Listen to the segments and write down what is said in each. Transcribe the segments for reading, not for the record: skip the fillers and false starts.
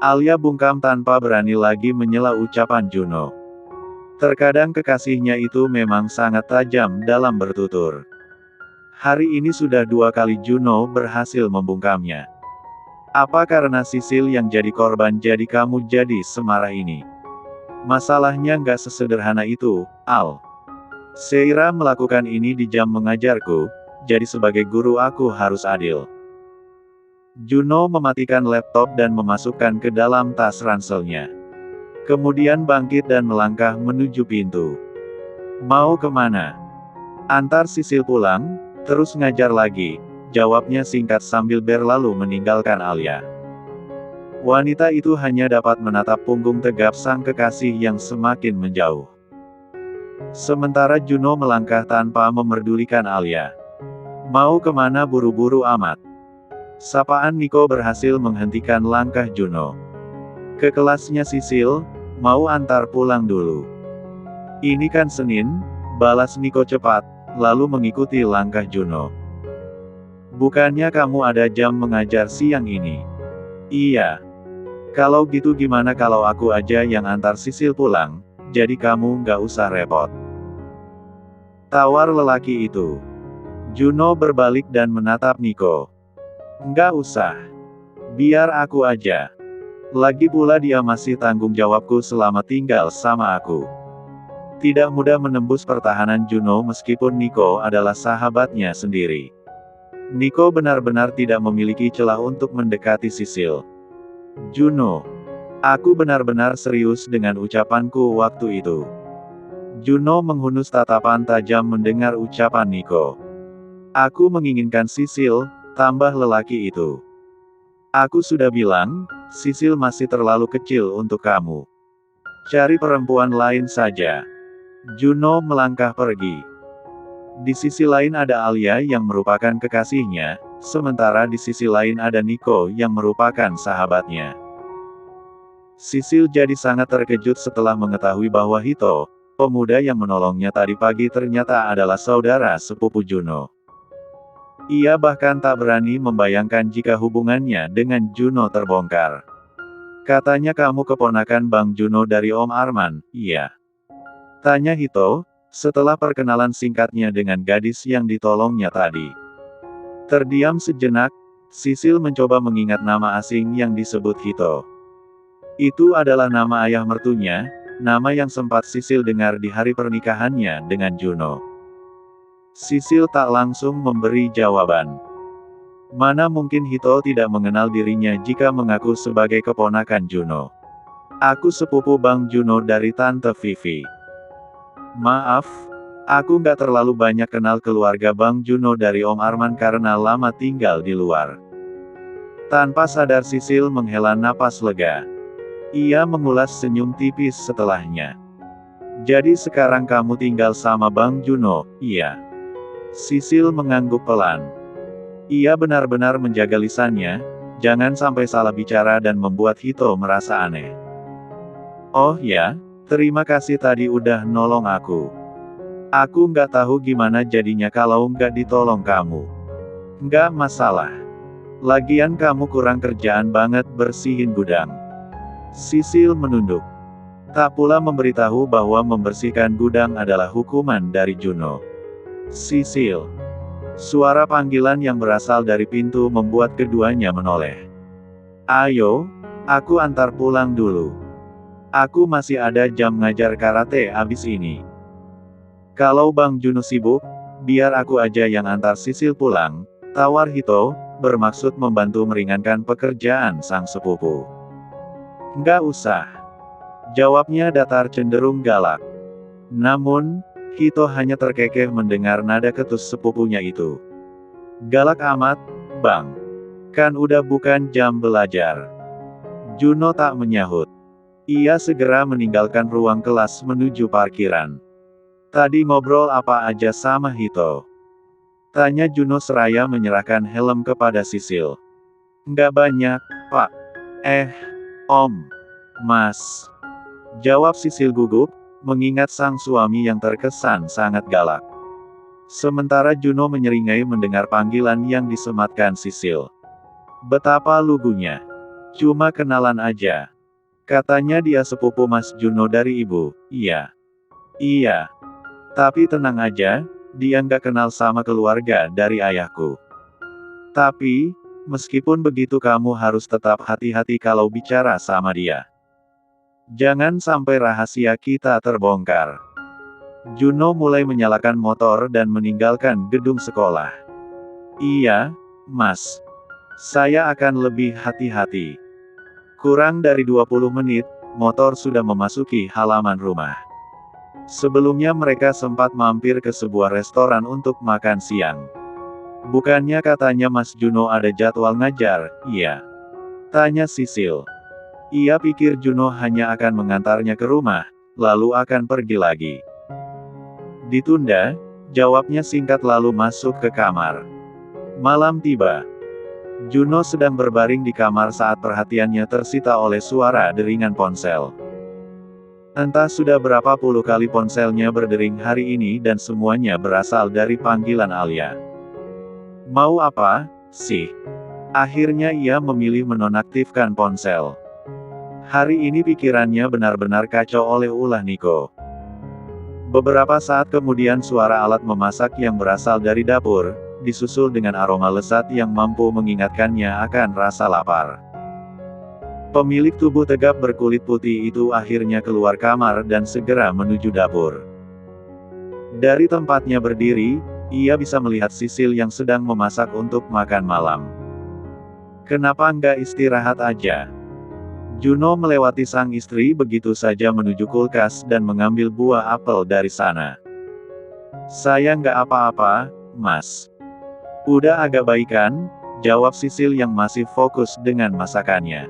Alia bungkam tanpa berani lagi menyela ucapan Juno. Terkadang kekasihnya itu memang sangat tajam dalam bertutur. Hari ini sudah 2 kali Juno berhasil membungkamnya. Apa karena Sisil yang jadi korban jadi kamu jadi semarah ini? Masalahnya nggak sesederhana itu, Al. Seira melakukan ini di jam mengajarku, jadi sebagai guru aku harus adil. Juno mematikan laptop dan memasukkan ke dalam tas ranselnya. Kemudian bangkit dan melangkah menuju pintu. Mau kemana? Antar Sisil pulang, terus ngajar lagi, jawabnya singkat sambil berlalu meninggalkan Alia. Wanita itu hanya dapat menatap punggung tegap sang kekasih yang semakin menjauh. Sementara Juno melangkah tanpa memerdulikan Alia. Mau kemana buru-buru amat? Sapaan Niko berhasil menghentikan langkah Juno. Ke kelasnya Sisil, mau antar pulang dulu. Ini kan Senin, balas Niko cepat, lalu mengikuti langkah Juno. Bukannya kamu ada jam mengajar siang ini? Iya. Kalau gitu gimana kalau aku aja yang antar Sisil pulang, jadi kamu nggak usah repot. Tawar lelaki itu. Juno berbalik dan menatap Niko. Nggak usah. Biar aku aja. Lagi pula dia masih tanggung jawabku selama tinggal sama aku. Tidak mudah menembus pertahanan Juno meskipun Niko adalah sahabatnya sendiri. Niko benar-benar tidak memiliki celah untuk mendekati Sisil. Juno. Aku benar-benar serius dengan ucapanku waktu itu. Juno menghunus tatapan tajam mendengar ucapan Niko. Aku menginginkan Sisil, tambah lelaki itu. Aku sudah bilang, Sisil masih terlalu kecil untuk kamu. Cari perempuan lain saja. Juno melangkah pergi. Di sisi lain ada Alia yang merupakan kekasihnya, sementara di sisi lain ada Niko yang merupakan sahabatnya. Sisil jadi sangat terkejut setelah mengetahui bahwa Hito, pemuda yang menolongnya tadi pagi ternyata adalah saudara sepupu Juno. Ia bahkan tak berani membayangkan jika hubungannya dengan Juno terbongkar. Katanya kamu keponakan Bang Juno dari Om Arman, iya? Tanya Hito, setelah perkenalan singkatnya dengan gadis yang ditolongnya tadi. Terdiam sejenak, Sisil mencoba mengingat nama asing yang disebut Hito. Itu adalah nama ayah mertunya, nama yang sempat Sisil dengar di hari pernikahannya dengan Juno. Sisil tak langsung memberi jawaban. Mana mungkin Hito tidak mengenal dirinya jika mengaku sebagai keponakan Juno. Aku sepupu Bang Juno dari Tante Vivi. Maaf, aku nggak terlalu banyak kenal keluarga Bang Juno dari Om Arman karena lama tinggal di luar. Tanpa sadar Sisil menghela napas lega. Ia mengulas senyum tipis setelahnya. Jadi sekarang kamu tinggal sama Bang Juno, iya? Sisil mengangguk pelan. Ia benar-benar menjaga lisannya, jangan sampai salah bicara dan membuat Hito merasa aneh. Oh ya, terima kasih tadi udah nolong aku. Aku nggak tahu gimana jadinya kalau nggak ditolong kamu. Nggak masalah. Lagian kamu kurang kerjaan banget bersihin gudang. Sisil menunduk. Tak pula memberitahu bahwa membersihkan gudang adalah hukuman dari Juno. Sisil. Suara panggilan yang berasal dari pintu membuat keduanya menoleh. Ayo, aku antar pulang dulu. Aku masih ada jam ngajar karate abis ini. Kalau Bang Juno sibuk, biar aku aja yang antar Sisil pulang, tawar Hito, bermaksud membantu meringankan pekerjaan sang sepupu. Nggak usah. Jawabnya datar cenderung galak. Namun, Hito hanya terkekeh mendengar nada ketus sepupunya itu. Galak amat, Bang. Kan udah bukan jam belajar. Juno tak menyahut. Ia segera meninggalkan ruang kelas menuju parkiran. Tadi ngobrol apa aja sama Hito? Tanya Juno seraya menyerahkan helm kepada Sisil. Nggak banyak, Pak. Om. Mas. Jawab Sisil gugup, mengingat sang suami yang terkesan sangat galak. Sementara Juno menyeringai mendengar panggilan yang disematkan Sisil. Betapa lugunya. Cuma kenalan aja. Katanya dia sepupu Mas Juno dari ibu. Iya. Iya. Tapi tenang aja, dia nggak kenal sama keluarga dari ayahku. Tapi, meskipun begitu kamu harus tetap hati-hati kalau bicara sama dia. Jangan sampai rahasia kita terbongkar. Juno mulai menyalakan motor dan meninggalkan gedung sekolah. Iya, Mas. Saya akan lebih hati-hati. Kurang dari 20 menit, motor sudah memasuki halaman rumah. Sebelumnya mereka sempat mampir ke sebuah restoran untuk makan siang. Bukannya katanya Mas Juno ada jadwal ngajar, iya? Tanya Sisil. Ia pikir Juno hanya akan mengantarnya ke rumah, lalu akan pergi lagi. Ditunda, jawabnya singkat lalu masuk ke kamar. Malam tiba. Juno sedang berbaring di kamar saat perhatiannya tersita oleh suara deringan ponsel. Entah sudah berapa puluh kali ponselnya berdering hari ini dan semuanya berasal dari panggilan Alia. Mau apa, sih? Akhirnya ia memilih menonaktifkan ponsel. Hari ini pikirannya benar-benar kacau oleh ulah Niko. Beberapa saat kemudian suara alat memasak yang berasal dari dapur, disusul dengan aroma lezat yang mampu mengingatkannya akan rasa lapar. Pemilik tubuh tegap berkulit putih itu akhirnya keluar kamar dan segera menuju dapur. Dari tempatnya berdiri, ia bisa melihat Sisil yang sedang memasak untuk makan malam. Kenapa nggak istirahat aja? Juno melewati sang istri begitu saja menuju kulkas dan mengambil buah apel dari sana. Saya nggak apa-apa, Mas. Udah agak baikan, jawab Sisil yang masih fokus dengan masakannya.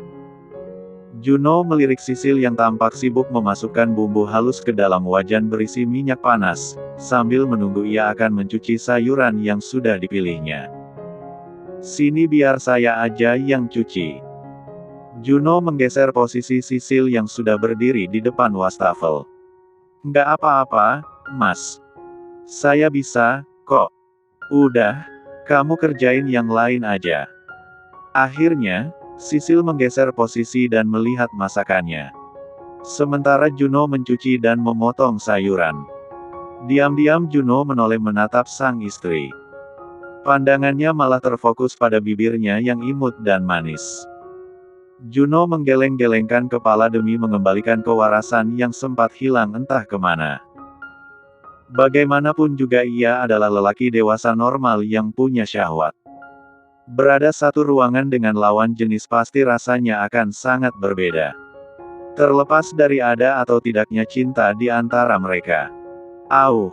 Juno melirik Sisil yang tampak sibuk memasukkan bumbu halus ke dalam wajan berisi minyak panas, sambil menunggu ia akan mencuci sayuran yang sudah dipilihnya. Sini biar saya aja yang cuci. Juno menggeser posisi Sisil yang sudah berdiri di depan wastafel. Nggak apa-apa, Mas. Saya bisa, kok. Udah. Kamu kerjain yang lain aja. Akhirnya, Sisil menggeser posisi dan melihat masakannya. Sementara Juno mencuci dan memotong sayuran. Diam-diam Juno menoleh menatap sang istri. Pandangannya malah terfokus pada bibirnya yang imut dan manis. Juno menggeleng-gelengkan kepala demi mengembalikan kewarasan yang sempat hilang entah kemana. Bagaimanapun juga ia adalah lelaki dewasa normal yang punya syahwat. Berada satu ruangan dengan lawan jenis pasti rasanya akan sangat berbeda. Terlepas dari ada atau tidaknya cinta di antara mereka. Auh!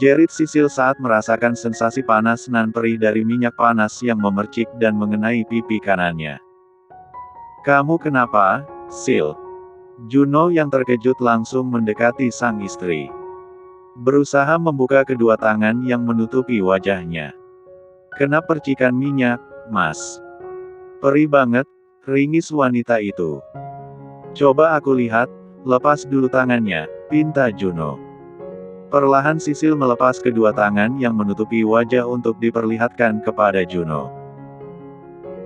Jerit Sisil saat merasakan sensasi panas nan perih dari minyak panas yang memercik dan mengenai pipi kanannya. Kamu kenapa, Sil? Juno yang terkejut langsung mendekati sang istri. Berusaha membuka kedua tangan yang menutupi wajahnya. Kena percikan minyak, Mas. Perih banget, ringis wanita itu. Coba aku lihat, lepas dulu tangannya, pinta Juno. Perlahan Sisil melepas kedua tangan yang menutupi wajah untuk diperlihatkan kepada Juno.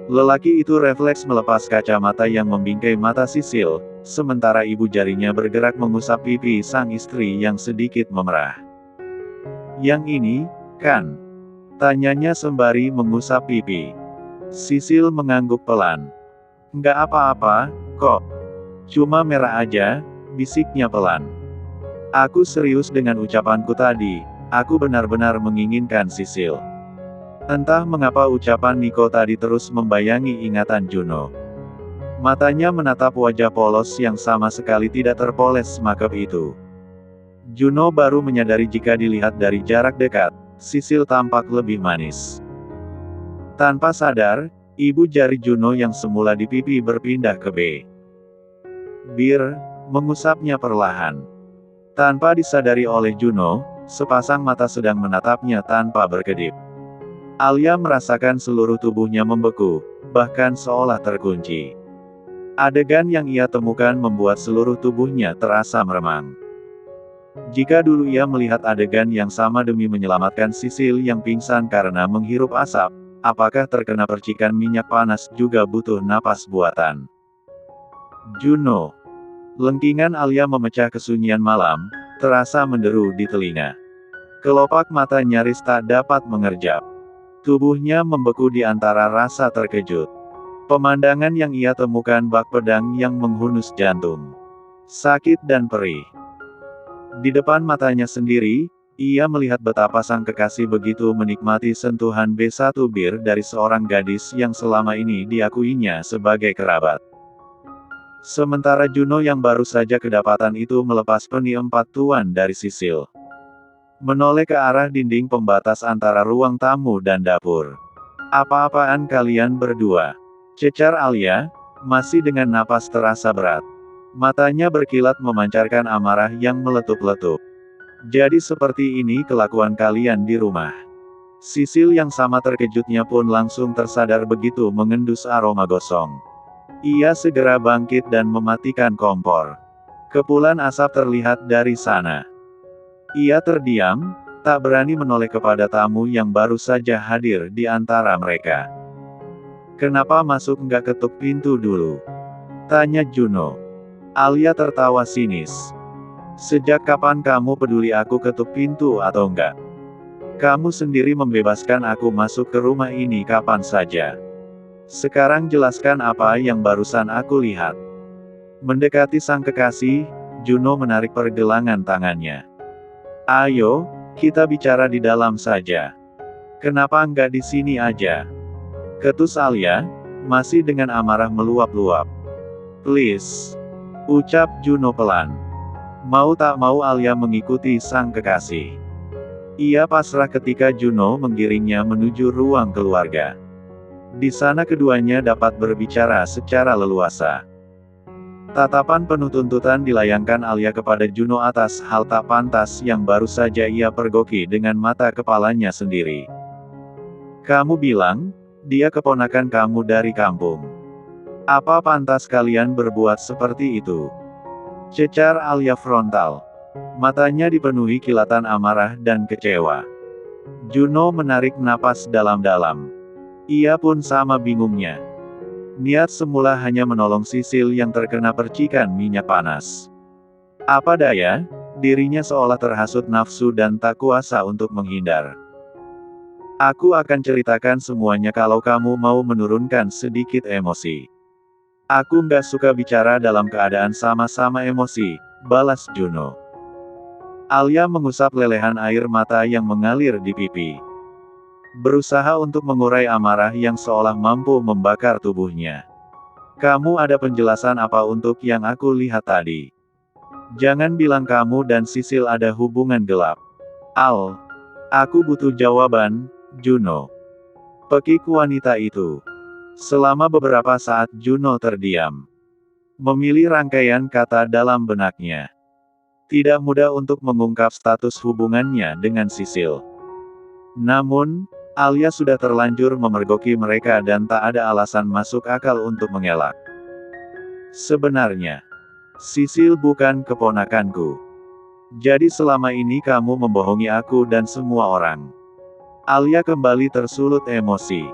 Lelaki itu refleks melepas kacamata yang membingkai mata Sisil, sementara ibu jarinya bergerak mengusap pipi sang istri yang sedikit memerah. Yang ini, kan? Tanyanya sembari mengusap pipi. Sisil mengangguk pelan. Nggak apa-apa, kok. Cuma merah aja, bisiknya pelan. Aku serius dengan ucapanku tadi, aku benar-benar menginginkan Sisil. Entah mengapa ucapan Niko tadi terus membayangi ingatan Juno. Matanya menatap wajah polos yang sama sekali tidak terpoles makeup itu. Juno baru menyadari jika dilihat dari jarak dekat, Sisil tampak lebih manis. Tanpa sadar, ibu jari Juno yang semula di pipi berpindah ke bibir, mengusapnya perlahan. Tanpa disadari oleh Juno, sepasang mata sedang menatapnya tanpa berkedip. Alia merasakan seluruh tubuhnya membeku, bahkan seolah terkunci. Adegan yang ia temukan membuat seluruh tubuhnya terasa meremang. Jika dulu ia melihat adegan yang sama demi menyelamatkan Sisil yang pingsan karena menghirup asap, apakah terkena percikan minyak panas juga butuh napas buatan? Juno. Lengkingan Alia memecah kesunyian malam, terasa menderu di telinga. Kelopak mata nyaris tak dapat mengerjap. Tubuhnya membeku di antara rasa terkejut. Pemandangan yang ia temukan bak pedang yang menghunus jantung. Sakit dan perih. Di depan matanya sendiri, ia melihat betapa sang kekasih begitu menikmati sentuhan B1 bir dari seorang gadis yang selama ini diakuinya sebagai kerabat. Sementara Juno yang baru saja kedapatan itu melepas peni 4 tuan dari Sisil. Menoleh ke arah dinding pembatas antara ruang tamu dan dapur. Apa-apaan kalian berdua? Cecar Alia, masih dengan napas terasa berat. Matanya berkilat memancarkan amarah yang meletup-letup. Jadi seperti ini kelakuan kalian di rumah. Sisil yang sama terkejutnya pun langsung tersadar begitu mengendus aroma gosong. Ia segera bangkit dan mematikan kompor. Kepulan asap terlihat dari sana. Ia terdiam, tak berani menoleh kepada tamu yang baru saja hadir di antara mereka. Kenapa masuk nggak ketuk pintu dulu? Tanya Juno. Alia tertawa sinis. Sejak kapan kamu peduli aku ketuk pintu atau enggak? Kamu sendiri membebaskan aku masuk ke rumah ini kapan saja. Sekarang jelaskan apa yang barusan aku lihat. Mendekati sang kekasih, Juno menarik pergelangan tangannya. Ayo, kita bicara di dalam saja. Kenapa enggak di sini aja? Ketus Alia, masih dengan amarah meluap-luap. Please. Ucap Juno pelan. Mau tak mau Alia mengikuti sang kekasih. Ia pasrah ketika Juno menggiringnya menuju ruang keluarga. Di sana keduanya dapat berbicara secara leluasa. Tatapan penuh tuntutan dilayangkan Alia kepada Juno atas hal tak pantas yang baru saja ia pergoki dengan mata kepalanya sendiri. Kamu bilang, dia keponakan kamu dari kampung. Apa pantas kalian berbuat seperti itu? Cecar Alia frontal. Matanya dipenuhi kilatan amarah dan kecewa. Juno menarik napas dalam-dalam. Ia pun sama bingungnya. Niat semula hanya menolong Sisil yang terkena percikan minyak panas. Apa daya, dirinya seolah terhasut nafsu dan tak kuasa untuk menghindar. Aku akan ceritakan semuanya kalau kamu mau menurunkan sedikit emosi. Aku nggak suka bicara dalam keadaan sama-sama emosi, balas Juno. Alia mengusap lelehan air mata yang mengalir di pipi. Berusaha untuk mengurai amarah yang seolah mampu membakar tubuhnya. Kamu ada penjelasan apa untuk yang aku lihat tadi? Jangan bilang kamu dan Sisil ada hubungan gelap. Aku butuh jawaban, Juno. Pekik wanita itu. Selama beberapa saat Juno terdiam. Memilih rangkaian kata dalam benaknya. Tidak mudah untuk mengungkap status hubungannya dengan Sisil. Namun, Alia sudah terlanjur memergoki mereka dan tak ada alasan masuk akal untuk mengelak. Sebenarnya, Sisil bukan keponakanku. Jadi selama ini kamu membohongi aku dan semua orang. Alia kembali tersulut emosi.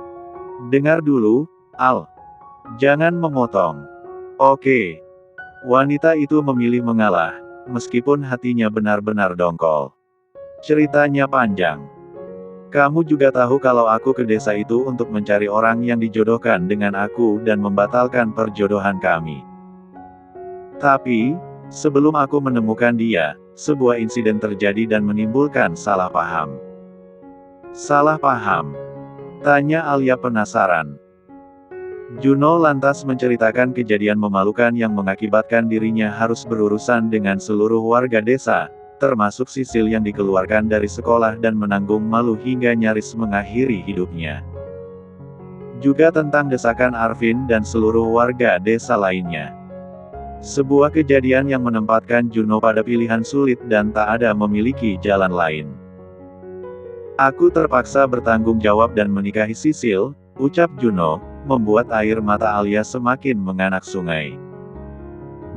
Dengar dulu, Al. Jangan memotong. Oke. Wanita itu memilih mengalah, meskipun hatinya benar-benar dongkol. Ceritanya panjang. Kamu juga tahu kalau aku ke desa itu untuk mencari orang yang dijodohkan dengan aku dan membatalkan perjodohan kami. Tapi, sebelum aku menemukan dia, sebuah insiden terjadi dan menimbulkan salah paham. Salah paham? Tanya Alia penasaran. Juno lantas menceritakan kejadian memalukan yang mengakibatkan dirinya harus berurusan dengan seluruh warga desa, termasuk Sisil yang dikeluarkan dari sekolah dan menanggung malu hingga nyaris mengakhiri hidupnya. Juga tentang desakan Arvin dan seluruh warga desa lainnya. Sebuah kejadian yang menempatkan Juno pada pilihan sulit dan tak ada memiliki jalan lain. Aku terpaksa bertanggung jawab dan menikahi Sisil, ucap Juno, membuat air mata Alia semakin menganak sungai.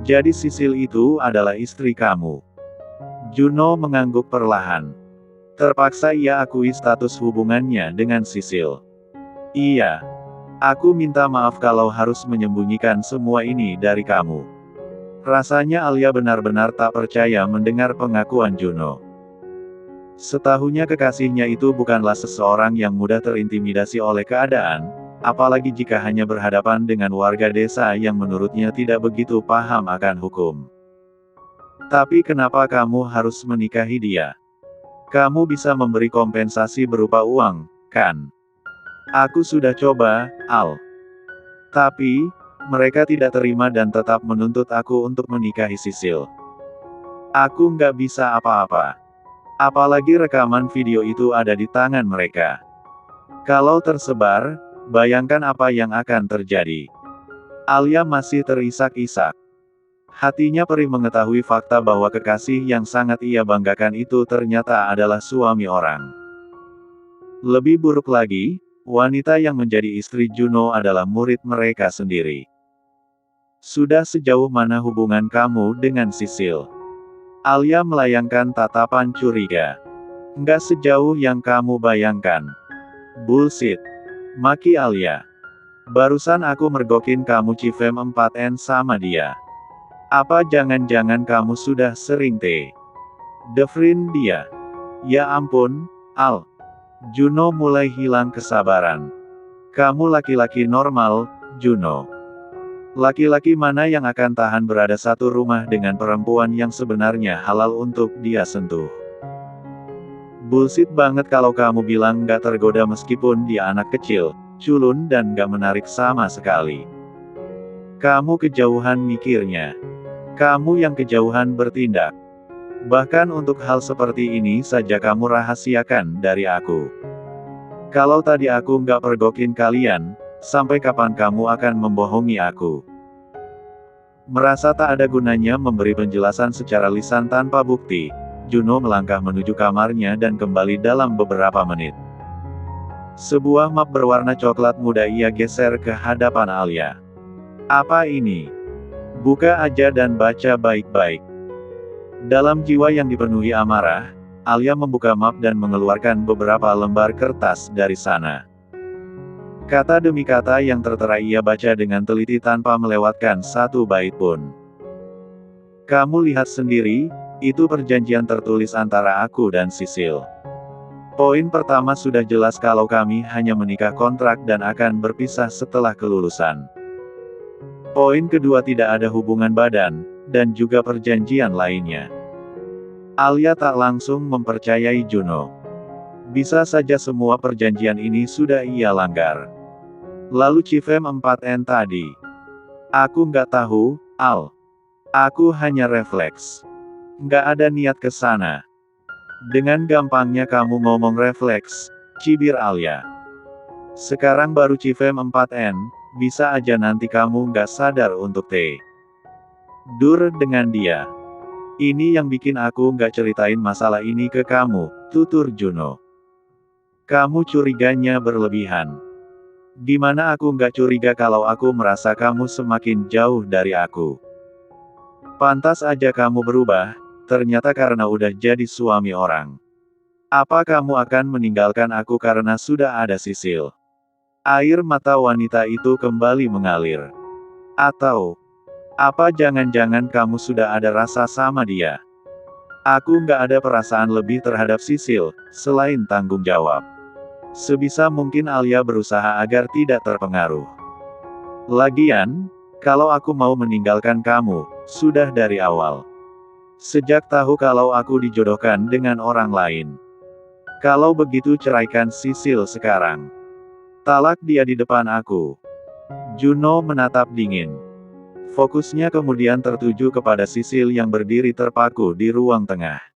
Jadi Sisil itu adalah istri kamu. Juno mengangguk perlahan. Terpaksa ia akui status hubungannya dengan Sisil. Iya. Aku minta maaf kalau harus menyembunyikan semua ini dari kamu. Rasanya Alia benar-benar tak percaya mendengar pengakuan Juno. Setahunya kekasihnya itu bukanlah seseorang yang mudah terintimidasi oleh keadaan, apalagi jika hanya berhadapan dengan warga desa yang menurutnya tidak begitu paham akan hukum. Tapi kenapa kamu harus menikahi dia? Kamu bisa memberi kompensasi berupa uang, kan? Aku sudah coba, Al. Tapi, mereka tidak terima dan tetap menuntut aku untuk menikahi Sisil. Aku nggak bisa apa-apa. Apalagi rekaman video itu ada di tangan mereka. Kalau tersebar, bayangkan apa yang akan terjadi. Alia masih terisak-isak. Hatinya perih mengetahui fakta bahwa kekasih yang sangat ia banggakan itu ternyata adalah suami orang. Lebih buruk lagi, wanita yang menjadi istri Juno adalah murid mereka sendiri. Sudah sejauh mana hubungan kamu dengan Sisil? Alia melayangkan tatapan curiga. Nggak sejauh yang kamu bayangkan. Bullshit. Maki Alia. Barusan aku mergokin kamu Civem 4N sama dia. Apa jangan-jangan kamu sudah sering Devrin dia? Ya ampun, Al. Juno mulai hilang kesabaran. Kamu laki-laki normal, Juno. Laki-laki mana yang akan tahan berada satu rumah dengan perempuan yang sebenarnya halal untuk dia sentuh? Bullshit banget kalau kamu bilang nggak tergoda meskipun dia anak kecil, culun dan nggak menarik sama sekali. Kamu kejauhan mikirnya. Kamu yang kejauhan bertindak. Bahkan untuk hal seperti ini saja kamu rahasiakan dari aku. Kalau tadi aku nggak pergokin kalian, sampai kapan kamu akan membohongi aku? Merasa tak ada gunanya memberi penjelasan secara lisan tanpa bukti, Juno melangkah menuju kamarnya dan kembali dalam beberapa menit. Sebuah map berwarna coklat muda ia geser ke hadapan Alia. Apa ini? Buka aja dan baca baik-baik. Dalam jiwa yang dipenuhi amarah, Alia membuka map dan mengeluarkan beberapa lembar kertas dari sana. Kata demi kata yang tertera ia baca dengan teliti tanpa melewatkan satu bait pun. Kamu lihat sendiri, itu perjanjian tertulis antara aku dan Sisil. Poin pertama sudah jelas kalau kami hanya menikah kontrak dan akan berpisah setelah kelulusan. Poin kedua tidak ada hubungan badan, dan juga perjanjian lainnya. Alia tak langsung mempercayai Juno. Bisa saja semua perjanjian ini sudah ia langgar. Lalu Civem 4N tadi. Aku nggak tahu, Al. Aku hanya refleks. Nggak ada niat ke sana. Dengan gampangnya kamu ngomong refleks, cibir Alia. Sekarang baru Civem 4N, bisa aja nanti kamu nggak sadar untuk dur dengan dia. Ini yang bikin aku nggak ceritain masalah ini ke kamu, tutur Juno. Kamu curiganya berlebihan. Gimana aku nggak curiga kalau aku merasa kamu semakin jauh dari aku? Pantas aja kamu berubah, ternyata karena udah jadi suami orang. Apa kamu akan meninggalkan aku karena sudah ada Sisil? Air mata wanita itu kembali mengalir. Atau, apa jangan-jangan kamu sudah ada rasa sama dia? Aku nggak ada perasaan lebih terhadap Sisil, selain tanggung jawab. Sebisa mungkin Alia berusaha agar tidak terpengaruh. Lagian, kalau aku mau meninggalkan kamu, sudah dari awal. Sejak tahu kalau aku dijodohkan dengan orang lain. Kalau begitu ceraikan Sisil sekarang. Talak dia di depan aku. Juno menatap dingin. Fokusnya kemudian tertuju kepada Sisil yang berdiri terpaku di ruang tengah.